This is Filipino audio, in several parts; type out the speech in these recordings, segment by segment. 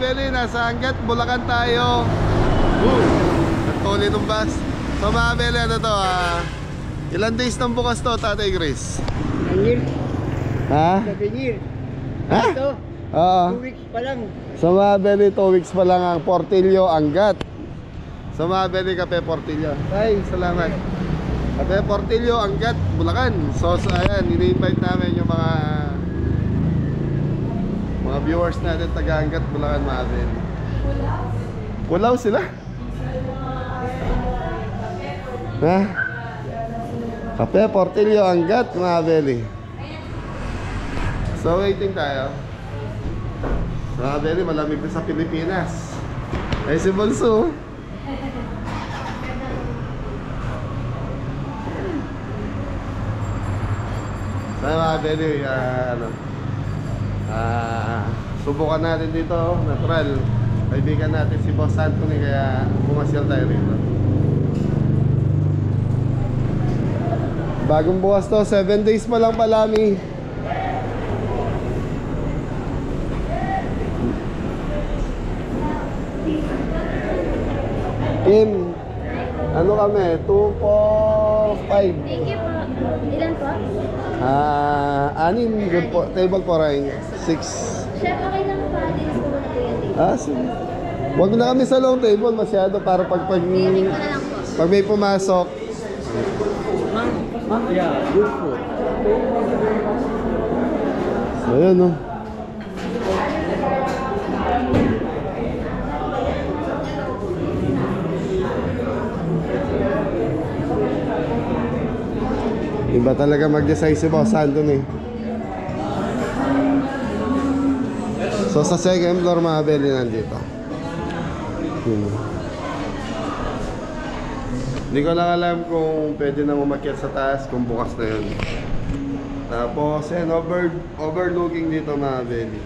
Beli, nasa Angat, Bulacan tayo. Nagtuli ng bus. So mga Beli, ano to ilan days nang bukas to, Tatay Chris? 1 year. Ha? 7 year. Ha? Ito, Oo. 2 weeks pa lang. So mga Beli, 2 weeks pa lang ang Portillo, Angat. So mga Beli, Kape Portillo. Ay, salamat. Kape Portillo, Angat, Bulacan. So ayan, ini-invite namin yung mga viewers natin taga-Angat, Bulacan, mga Beli. Pulaw sila? Ha? Kape Portillo, Angat, mga Beli. So waiting tayo. Mga Beli, malamig na sa Pilipinas. Ay si Bonso. So mga Beli, subukan natin dito, natural. Kaibigan natin si Boss Anthony, kaya pumasyal tayo rito. Bagong bukas to, 7 days pa lang palami. Kim, ano kami? 2, 4, 5. Thank you po. Ilan po? 6 good po. Table po rin 6. Chef, okay lang po. Dinis ko muna po yan. Sige. Huwag na kami sa long table masyado para pag Dinis ko na lang po. pag may pumasok. Yeah, good food. So yun, no? Iba talaga mag-design si Boss Anthony. So sa second floor, mga Beli, nandito. Hindi ko lang alam kung pwede na umakyat sa taas, kung bukas na yun. Tapos yan, overlooking dito, mga Beli.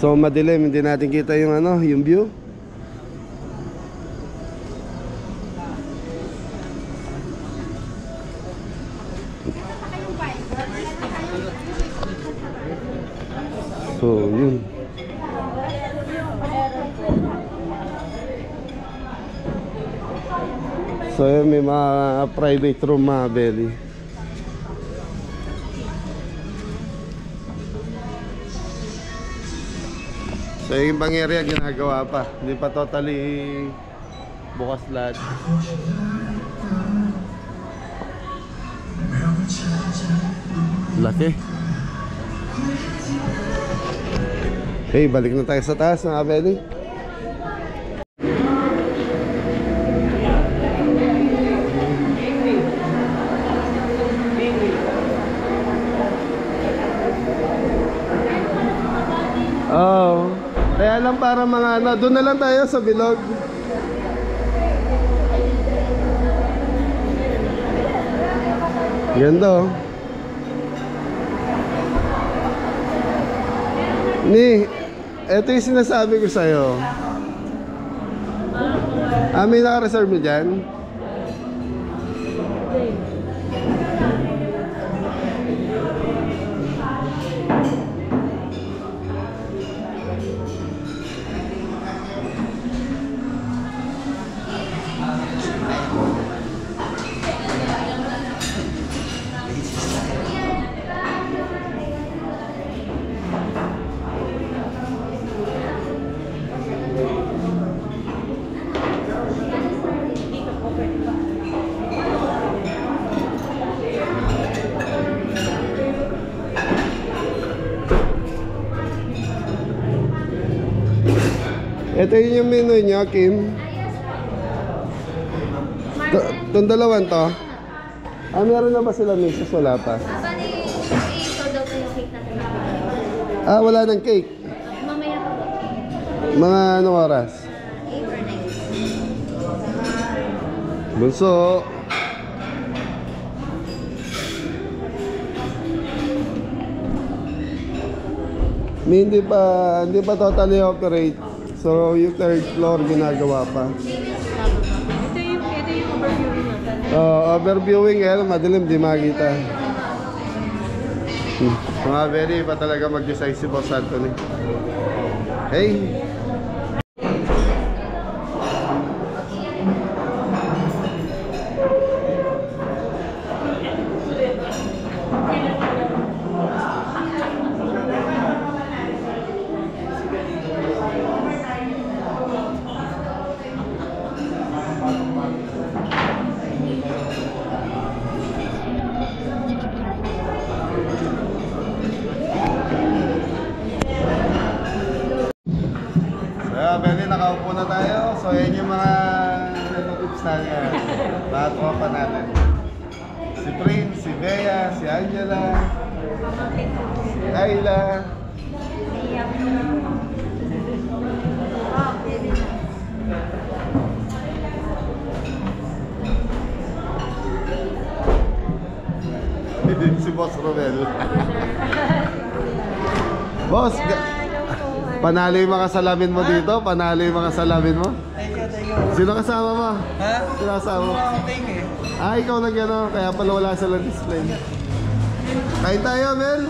So madilim, hindi natin kita yung yung view. So yun. So yun, may mga private room, mga Beli. So yung ibang area ginagawa pa, hindi pa totally bukas lahat. Laki. Hey, balik na tayo sa taas, mga Beli. Oh, kaya lang para mga doon na lang tayo sa bilog. Ganda, oh. Ito yung sinasabi ko sa'yo. May naka-reserve mo dyan? Ito yun yung menu niya, Kim. Itong dalawan to. Meron na ba sila misis? Wala pa. Bali, i-sold out na yung cake natin. Wala ng cake. Mamaya pa po. Mga anong oras? 8 or 9. Bunso. Hindi pa totally operate. So, yung third floor ginagawa pa. Ito yung overviewing natin. Overviewing, madilim, di makita. Mga very pa talaga mag-design si Boss Anthony. Hey! Benny, nakaupo na tayo. So, yan yung mga tips natin. Mga tropa natin. Si Prince, si Bea, si Angela, si Ayla. Si Boss Romel. Boss, panalo yung mga salamin mo dito? Panalo yung mga salamin mo? Thank you. Sino kasama mo? Ha? Sino kasama mo? Ikaw lang gano'n. Kaya pala wala silang display. Kain tayo, Mel!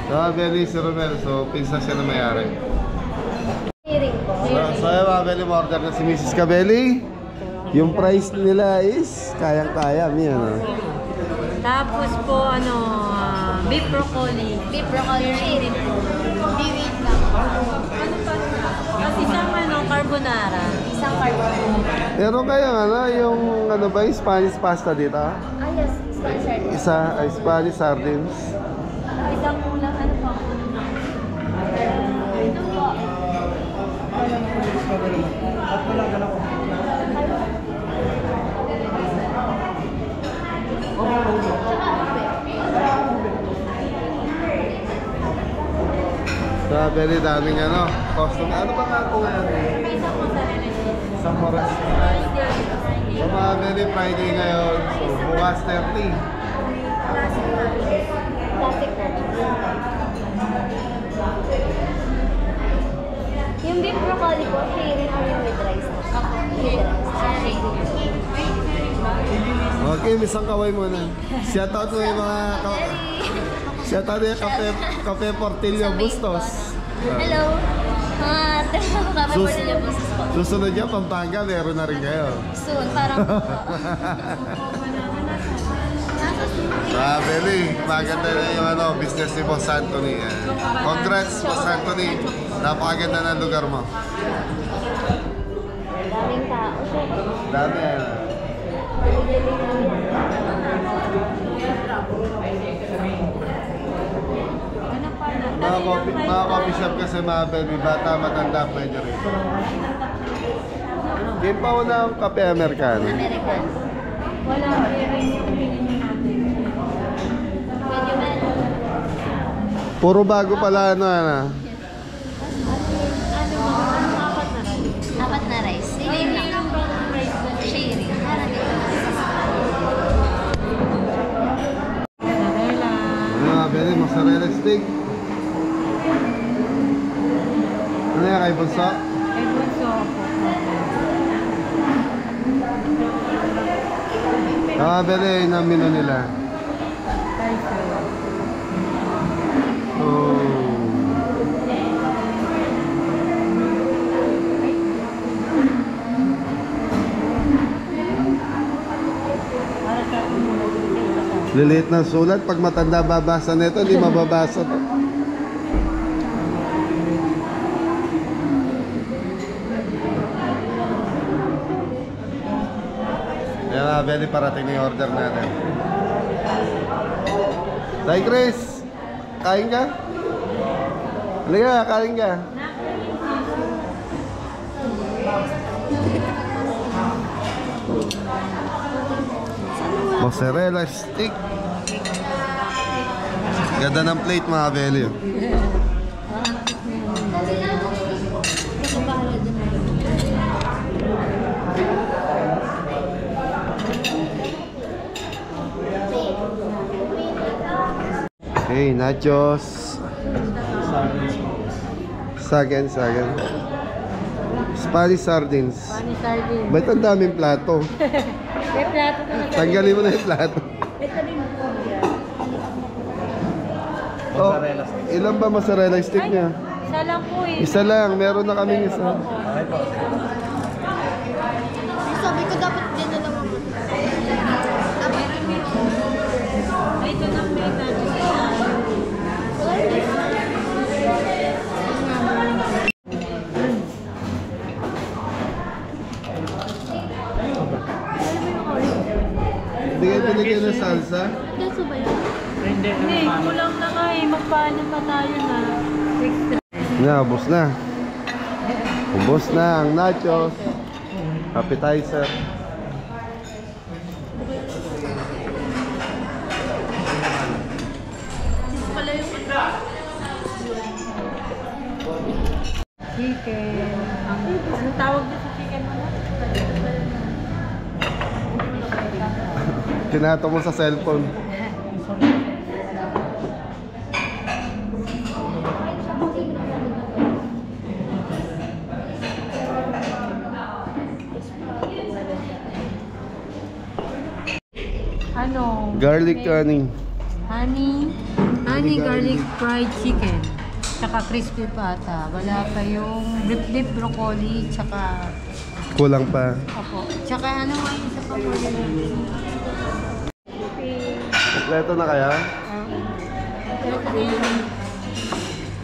Belly si Romel. So, pinsa siya na mayari. Hearing po. So mga Belly, order na si Mrs. Cabelli. Yung price nila is kayang-kaya. Tapos po, beef broccoli. Beef broccoli hearing po. Biwit lang. Tapos isang carbonara. Isang carbonara. Pero kaya yung yung Spanish pasta dito? Ah, yes. Sponsored. Spanish sardines. Isang kulang ano po? Ito po. Very daming custom. Ano ba nga ito ngayon? Isang mozzarella cheese. Isang oras. So mga very Friday ngayon. So bukas 30. Plastic po. Yung beef broccoli po, hearing or yung with rice? With rice. Okay, isang kaway muna. Shoutout mo yung mga shoutout yung Cafe Portillo Bustos. Hello. Mga Cafe Sus- Portillo Bustos po. Susunod niya, Pampanga, meron na rin kayo. Soon, parang Belly, maganda na yung business ni Boss Anthony. Congrats, Boss Anthony. Napakaganda ng lugar mo. daming tao. Dami. Mga coffee shop kasi mga Belly, bata, matanda, pwede rin. Game pa una ang kape Americano. American. Wala ko yung Medyo meron. Puro bago pala Apat na rice. Hearing lang. Sharing. Parang dito. Mga Belly, mozzarella stick. Ano yan kay Bunso? Ay, bunso po. Belly, yun ang menu nila. Oh. Liliit na sulat. Pag matanda babasa nito, hindi mababasa to. Yan Belly, parating na yung order natin. Tay Chris, kain ka? Halika, kain ka. Mozzarella stick. Ganda ng plate mga Belly. Okay, nachos. Sagen. Spanish sardines. Pani sardine. Ba't ang daming plato? May plato ka na. Tanggalin mo na yung plato. Ito rin po yan. Oh, ilan ba mozzarella stick niya? Isa lang po eh. Isa lang, meron na kaming isa. Sabi ko dapat din na naman. Ay, ito na may nachos na. Hindi kayo binigyan ng salsa? Kaso ba yun? Hindi, kulang na nga eh. Magpaano pa tayo na. Extra. Ubos na. Ubos na ang nachos. Appetizer. Chicken. Anong tawag niyo sa chicken mo? Kinato mo sa cellphone. Ano? Garlic honey. Honey garlic fried chicken. Tsaka crispy pata. Wala pa yung beef broccoli. Tsaka, Kulang pa. opo. Tsaka ano nga yung sa paborito? Kompleto na kaya?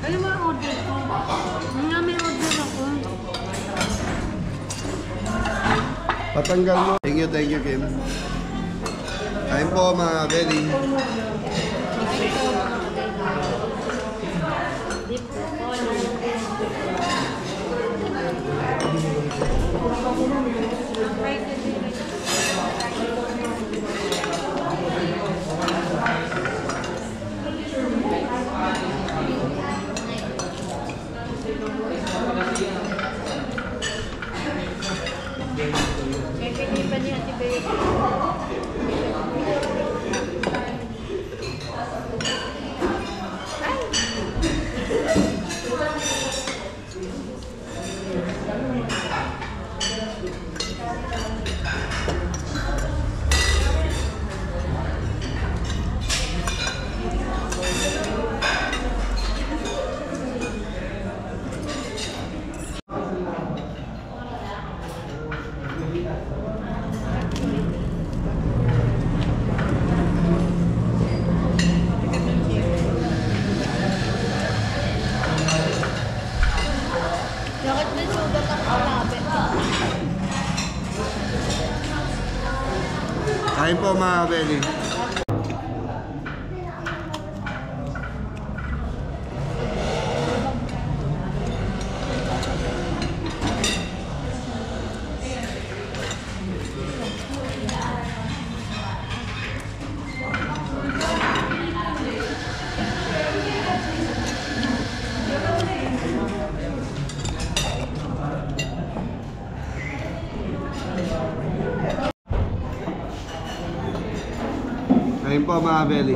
Ano ba order ko? Nga may order ako. Patanggal mo. Thank you, Kim. Kain po mga belly. Pipilipan niya si Baby. Bakit may sugat ang kalabi? Kain po mga belly. Kain po mga belly.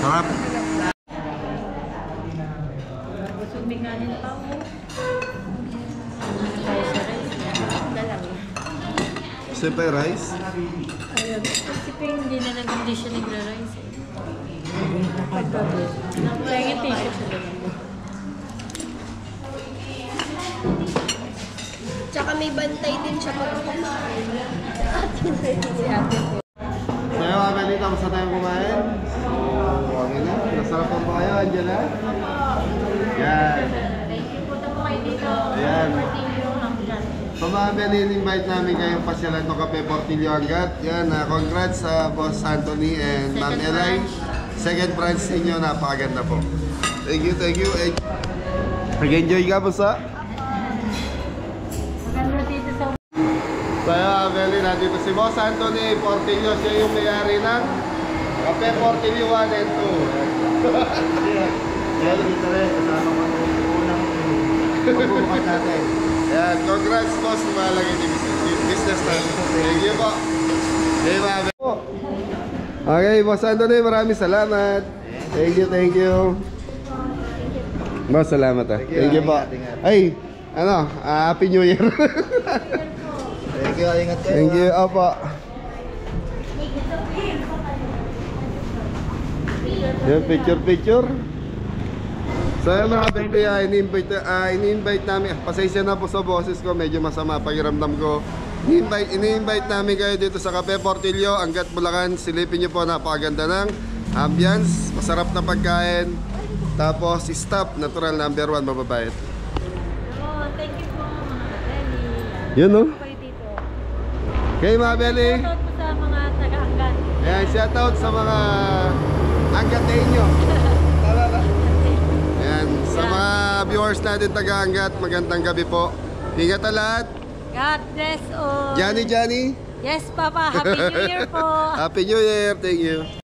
Sarap. Busog may kanin pa ako. Tayo sa rice. Dalang. Sipay rice. Ayun. Kasi pa hindi siya nagra-rice eh. Pagkabi. Kaya yung t-shirt sila. Tsaka may bantay din siya pag kumain. So yung mga belly, tapos na tayong kumain. So, okay na. Nasarapan po kayo, Angela. Yan. Thank you po po kayo dito. Ayan. Portillo Hanggan. So mga belly, invite namin kayong pasyalan ng Cafe Portillo Angat. Yan, congrats sa Boss Anthony and Ma'am Eli. Second branch ninyo, napakaganda po. Thank you. Nag-enjoy ka po sa? Maganda dito sa So yung belly, nandito si Boss Anthony Portillo. Siya yung may-ari ng Cafe Portillo 1 and 2. Kaya dito rin, kasama ko nung unang pagbubukas natin. Ayan, congrats boss, lumalagay ni business natin. Thank you po. Okay, mami po. Okay, boss Anthony, maraming salamat. Thank you, thank you. Boss, salamat ah. Thank you po. Ay, ano, Happy New Year. Thank you, ingat kayo. Thank you, opo. Yan, picture. So yung mga baby, ini-invite namin. Pasensya na po sa boses ko, medyo masama pakiramdam ko. Ini-invite namin kayo dito sa Cafe Portillo, Angat, Bulacan. Silipin nyo po, napakaganda ng ambience, masarap na pagkain. Tapos staff, natural number 1, mababait. Oh, thank you po mga Belly. Yun no? Kayo dito. Okay mga Belly. Shoutout po sa mga taga-anggan. Ayan, shoutout sa mga Anggateño. Tama ba? Ayan, sa mga viewers natin taga-Angat, magandang gabi po. Ingat na lahat. God bless all. Johnny. Yes, Papa. Happy New Year po. Happy New Year. Thank you.